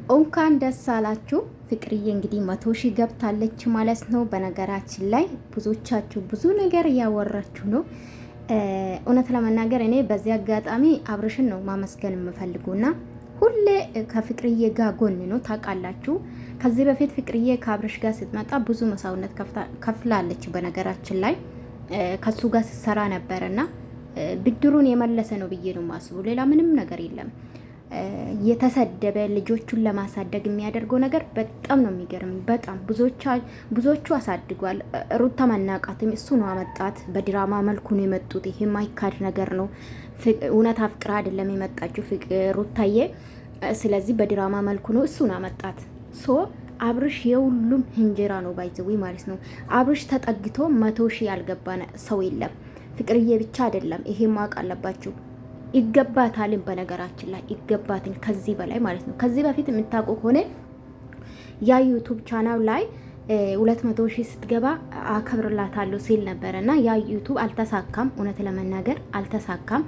እንኳን ደስ አላችሁ። ፍቅርዬ እንግዲህ 100,000 ገብታለች ማለት ነው። በነገራችን ላይ ብዙዎቻችሁ ብዙ ነገር እያወራችሁ ነው። እውነት ለመናገር እኔ በዚህ አጋጣሚ አብርሽን ነው ማመስገን የምፈልጉና ሁሌ ከፍቅርዬ ጋር ጎን ነው ታውቃላችሁ። ከዚህ በፊት ፍቅርዬ ከአብርሽ ጋር ስትመጣ ብዙ መስዋዕትነት ከፍላለች። በነገራችን ላይ ከሱ ጋር ስትሰራ ነበርና ብድሩን የመለሰ ነው ብዬ ነው ማስቡ። ሌላ ምንም ነገር የለም። የተሰደበ ልጆቹን ለማሳደግ የሚያደርገው ነገር በጣም ነው የሚገርመኝ። በጣም ብዙዎቹ አሳድጓል። ሩታ መናቃትም እሱ ነው አመጣት። በድራማ መልኩ ነው የመጡት። ይሄ ማይካድ ነገር ነው። እውነት አፍቅራ አይደለም የመጣችው ሩታዬ። ስለዚህ በድራማ መልኩ ነው እሱ ነው አመጣት። ሶ አብርሽ የሁሉም እንጀራ ነው ባይዘዊ ማለት ነው። አብርሽ ተጠግቶ 100,000 ያልገባ ሰው የለም። ፍቅርዬ ብቻ አይደለም። ይሄ ማወቅ አለባችሁ። ይገባታልን፣ በነገራችን ላይ ይገባትን ከዚህ በላይ ማለት ነው። ከዚህ በፊት የምታውቁ ከሆነ ያ ዩቱብ ቻናል ላይ 200,000 ስትገባ አከብርላታለሁ ሲል ነበረ እና ያ ዩቱብ አልተሳካም። እውነት ለመናገር አልተሳካም።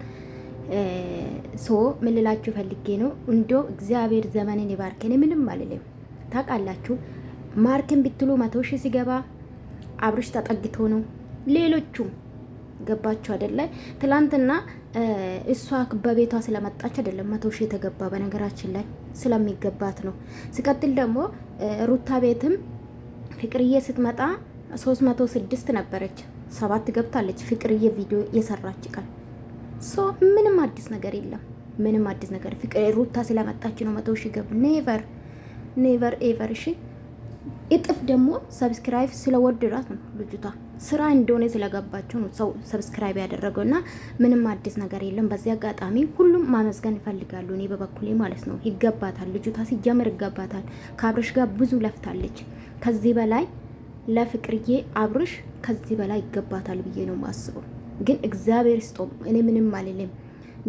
ሶ ምን ልላችሁ ፈልጌ ነው፣ እንዶ እግዚአብሔር ዘመንን ይባርከን። ምንም አልልም። ታውቃላችሁ ማርክን ብትሉ 100,000 ሲገባ አብርሽ ተጠግቶ ነው። ሌሎቹም ገባችሁ አይደለ? ትላንትና እሷ በቤቷ ስለመጣች አይደለም 100,000 የተገባ፣ በነገራችን ላይ ስለሚገባት ነው። ሲቀጥል ደግሞ ሩታ ቤትም ፍቅርዬ ስትመጣ 306 ነበረች፣ 7 ገብታለች። ፍቅርዬ ቪዲዮ የሰራች ቀን ሶ ምንም አዲስ ነገር የለም። ምንም አዲስ ነገር ሩታ ስለመጣች ነው 100,000 ገብ። ኔቨር ኤቨር። እሺ እጥፍ ደግሞ ሰብስክራይብ ስለወደዳት ነው ልጅቷ። ስራ እንደሆነ ስለገባቸው ነው ሰው ሰብስክራይብ ያደረገው እና ምንም አዲስ ነገር የለም። በዚህ አጋጣሚ ሁሉም ማመስገን ይፈልጋሉ። እኔ በበኩሌ ማለት ነው። ይገባታል። ልጅቷ ሲጀምር ይገባታል። ከአብርሽ ጋር ብዙ ለፍታለች። ከዚህ በላይ ለፍቅርዬ አብርሽ ከዚህ በላይ ይገባታል ብዬ ነው ማስበው። ግን እግዚአብሔር ስጦም እኔ ምንም አልልም።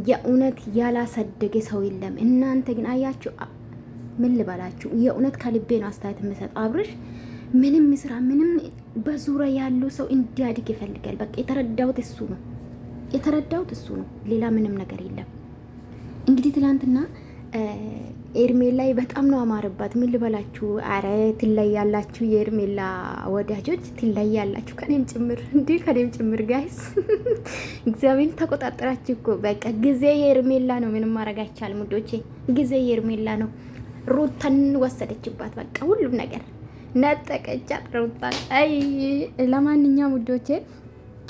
የእውነት ያላሰደገ ሰው የለም። እናንተ ግን አያችሁ፣ ምን ልበላችሁ፣ የእውነት ከልቤ ነው አስተያየት የምሰጥ። አብርሽ ምንም ስራ ምንም በዙሪያ ያለው ሰው እንዲያድግ ይፈልጋል። በቃ የተረዳሁት እሱ ነው። ሌላ ምንም ነገር የለም። እንግዲህ ትላንትና ኤርሜላ በጣም ነው አማረባት። ምን ልበላችሁ፣ አረ ትለያላችሁ፣ የኤርሜላ ወዳጆች ትለያላችሁ፣ ከኔም ጭምር ጋይስ። እግዚአብሔር ተቆጣጠራችሁ እኮ በቃ። ጊዜ የኤርሜላ ነው። ምንም ማድረግ አይቻልም ሙዶቼ፣ ጊዜ የኤርሜላ ነው። ሩታን ወሰደችባት። በቃ ሁሉም ነገር ነጠቀቻት ሩታን። አይ ለማንኛውም ውዶቼ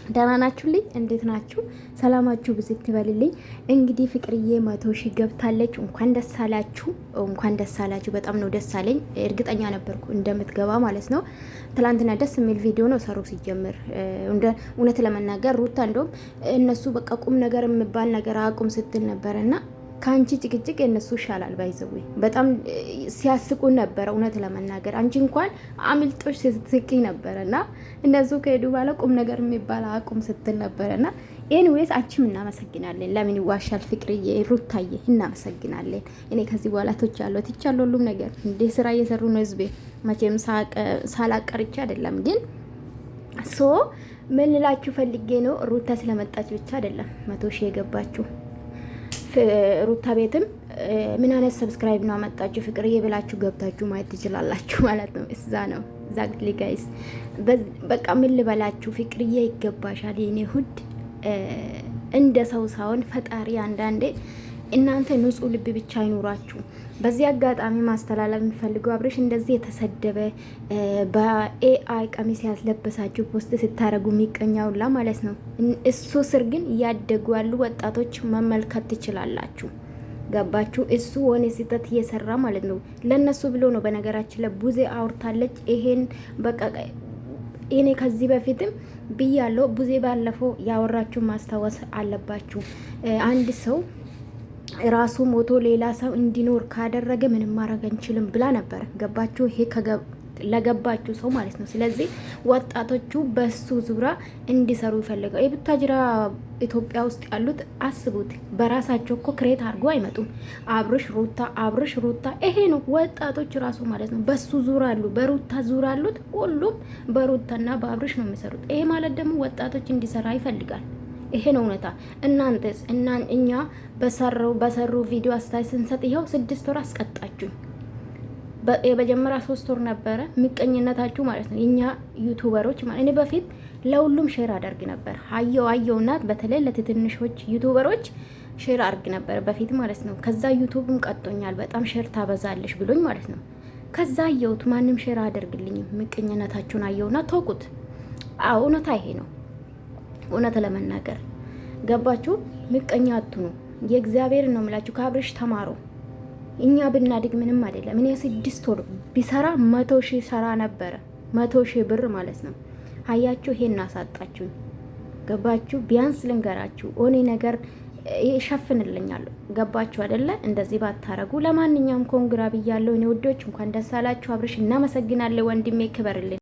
ደህና ናችሁልኝ? እንዴት ናችሁ? ሰላማችሁ ብዙ ትበልልኝ። እንግዲህ ፍቅርዬ 100,000 ገብታለች። እንኳን ደስ አላችሁ። በጣም ነው ደስ አለኝ። እርግጠኛ ነበርኩ እንደምትገባ ማለት ነው። ትላንትና ደስ የሚል ቪዲዮ ነው ሰሩ። ሲጀምር እውነት ለመናገር ሩታ እንደውም እነሱ በቃ ቁም ነገር የሚባል ነገር አቁም ስትል ነበርና ከአንቺ ጭቅጭቅ የነሱ ይሻላል። ባይዘው በጣም ሲያስቁ ነበረ። እውነት ለመናገር አንቺ እንኳን አምልጦሽ ስትስቂ ነበረና እነሱ ከሄዱ በኋላ ቁም ነገር የሚባል አቁም ስትል ነበረና ኤኒዌይስ አንቺም እናመሰግናለን። ለምን ይዋሻል ፍቅርዬ፣ ሩታዬ እናመሰግናለን። እኔ ከዚህ በኋላ ትቻለሁ ሁሉም ነገር። እንደ ስራ እየሰሩ ነው ህዝቤ። መቼም ሳላቀርቻ አይደለም ግን ሶ ምን ልላችሁ ፈልጌ ነው፣ ሩታ ስለመጣች ብቻ አይደለም 100,000 የገባችሁ። ሩታ ቤትም ምን አይነት ሰብስክራይብ ነው አመጣችሁ ፍቅርዬ ብላችሁ ገብታችሁ ማየት ትችላላችሁ ማለት ነው። እዛ ነው ዛግሊ ጋይስ። በቃ ምን ልበላችሁ ፍቅርዬ ይገባሻል የኔ ሁድ። እንደ ሰው ሳይሆን ፈጣሪ አንዳንዴ እናንተ ንጹህ ልብ ብቻ አይኖራችሁ። በዚህ አጋጣሚ ማስተላለፍ የሚፈልገው አብርሽ እንደዚህ የተሰደበ በኤአይ ቀሚስ ያስለበሳችሁ ፖስት ስታረጉ የሚቀኛውላ ማለት ነው። እሱ ስር ግን እያደጉ ያሉ ወጣቶች መመልከት ትችላላችሁ። ገባችሁ? እሱ ሆነ ስህተት እየሰራ ማለት ነው። ለነሱ ብሎ ነው። በነገራችን ላይ ቡዜ አውርታለች። ይሄን በቃ እኔ ከዚህ በፊትም ብያለሁ። ቡዜ ባለፈው ያወራችሁ ማስታወስ አለባችሁ። አንድ ሰው ራሱ ሞቶ ሌላ ሰው እንዲኖር ካደረገ ምንም ማድረግ አንችልም ብላ ነበር። ገባችሁ? ይሄ ለገባችሁ ሰው ማለት ነው። ስለዚህ ወጣቶቹ በሱ ዙሪያ እንዲሰሩ ይፈልጋል። የቡታጅራ ኢትዮጵያ ውስጥ ያሉት አስቡት፣ በራሳቸው እኮ ክሬት አድርጎ አይመጡም። አብርሽ ሩታ ይሄ ነው ወጣቶች ራሱ ማለት ነው። በሱ ዙሪያ አሉ፣ በሩታ ዙሪያ አሉት። ሁሉም በሩታና በአብርሽ ነው የሚሰሩት። ይሄ ማለት ደግሞ ወጣቶች እንዲሰራ ይፈልጋል። ይሄ ነው እውነታ። እናንተስ እኛ በሰሩ ቪዲዮ አስተያየት ስንሰጥ ይኸው 6 ወር አስቀጣችሁ። የመጀመሪያ 3 ወር ነበረ ምቀኝነታችሁ ማለት ነው። የኛ ዩቱበሮች ማለት እኔ በፊት ለሁሉም ሼር አደርግ ነበር። አየውና በተለይ ለትንሾች ዩቱበሮች ሼር አድርግ ነበር በፊት ማለት ነው። ከዛ ዩቱብም ቀጦኛል በጣም ሼር ታበዛለሽ ብሎኝ ማለት ነው። ከዛ አየሁት ማንም ሼር አያደርግልኝም። ምቀኝነታችሁን አየውና ተውኩት። እውነታ ይሄ ነው። እውነት ለመናገር ገባችሁ? ምቀኛ አትኑ። የእግዚአብሔር ነው የምላችሁ። ከአብርሽ ተማሩ። እኛ ብናድግ ምንም አይደለም። እኔ 6 ወር ቢሰራ 100,000 ሰራ ነበረ። 100,000 ብር ማለት ነው። አያችሁ? ይሄን አሳጣችሁኝ። ገባችሁ? ቢያንስ ልንገራችሁ ኦኔ ነገር ይሸፍንልኛል። ገባችሁ አይደለ? እንደዚህ ባታረጉ። ለማንኛውም ኮንግራ ብያለሁ እኔ ውዶች፣ እንኳን ደስ አላችሁ። አብርሽ እናመሰግናለን ወንድሜ፣ ክበርልኝ።